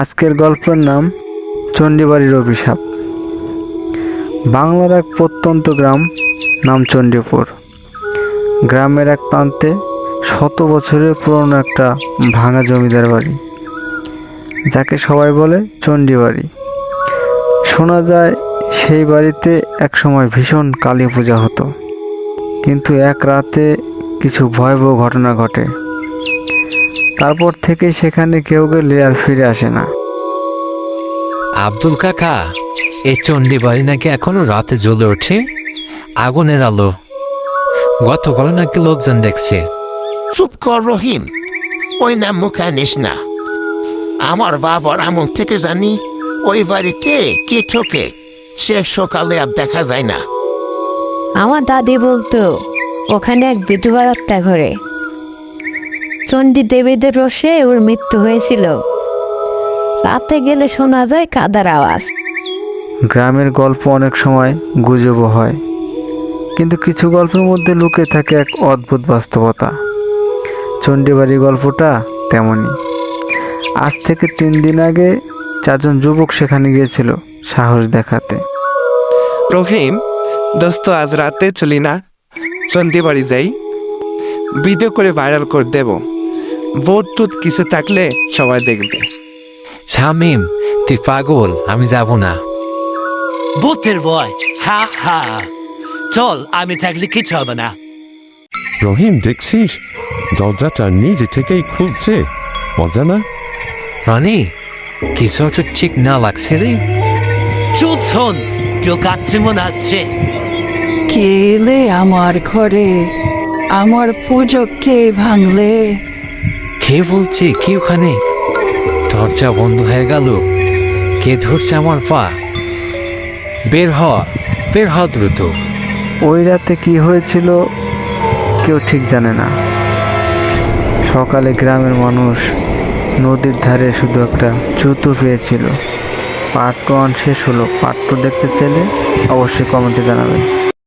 আজকের গল্পের নাম চণ্ডীবাড়ির অভিশাপ। বাংলার এক প্রত্যন্ত গ্রাম, নাম চণ্ডীপুর। গ্রামের এক প্রান্তে শত বছরের পুরনো একটা ভাঙা জমিদার বাড়ি, যাকে সবাই বলে চণ্ডীবাড়ি। শোনা যায় সেই বাড়িতে একসময় ভীষণ কালী পূজা হতো, কিন্তু এক রাতে কিছু ভয়াবহ ঘটনা ঘটে। তারপর থেকে সেখানে কেউ গেলে আর ফিরে আসে না। আব্দুল কাকা, এই চণ্ডী বাড়ি নাকি এখনো রাতে জ্বলে ওঠে আগুনের আলো। গতকাল নাকি লোকজন দেখছে। চুপ কর রহিম, ওই নাম মুখে আনিস না। আমার বাবার আমল থেকে জানি ওই বাড়িতে কে ঠোকে সে সকালে আর দেখা যায় না। আমার দাদি বলতো ওখানে এক বিধবার আত্মা ঘরে। চণ্ডী দেবীদের রোষে ওর মৃত্যু হয়েছিল। রাতে গেলে শোনা যায় কাদার আওয়াজ। গ্রামের গল্প অনেক সময় গুজবও হয়, কিন্তু কিছু গল্পের মধ্যে লুকিয়ে থাকে এক অদ্ভুত বাস্তবতা। চণ্ডীবাড়ির গল্পটা তেমনই। আজ থেকে 3 দিন আগে 4 জন যুবক সেখানে গিয়েছিল সাহস দেখাতে। রহিম, দোস্ত আজ রাতে চলি না, চণ্ডীবাড়ি যাই, ভিডিও করে ভাইরাল করে দেব। ভোট টুট কিছু থাকলে সবাই দেখবে। শামিম, তুই পাগল, আমি যাব না। ভূতের ভয়, হা হা। চল, আমি থাকলে কিছু হবে না। রহিম, দেখছিস দরজাটা নিজে থেকেই খুলছে, মজা না? রনি, কিছু একটা ঠিক না লাগছে রে। চুপ শোন, কেউ কাচ্ছে মনে হচ্ছে। কে এলে আমার ঘরে? আমার পুজো কে ভাঙলে? কে বলছে? কি ওখানে? দরজা বন্ধ হয়ে গেল। কে ধরছে আমার পা? বের হ, বের হ দ্রুত। ওই রাতে কি হয়েছিল কেউ ঠিক জানে না। সকালে গ্রামের মানুষ নদীর ধারে শুধু একটা জুতো পেয়েছিল। পার্ট 1 শেষ হলো। পার্ট 2 দেখতে চাইলে অবশ্যই কমেন্টে জানাবেন।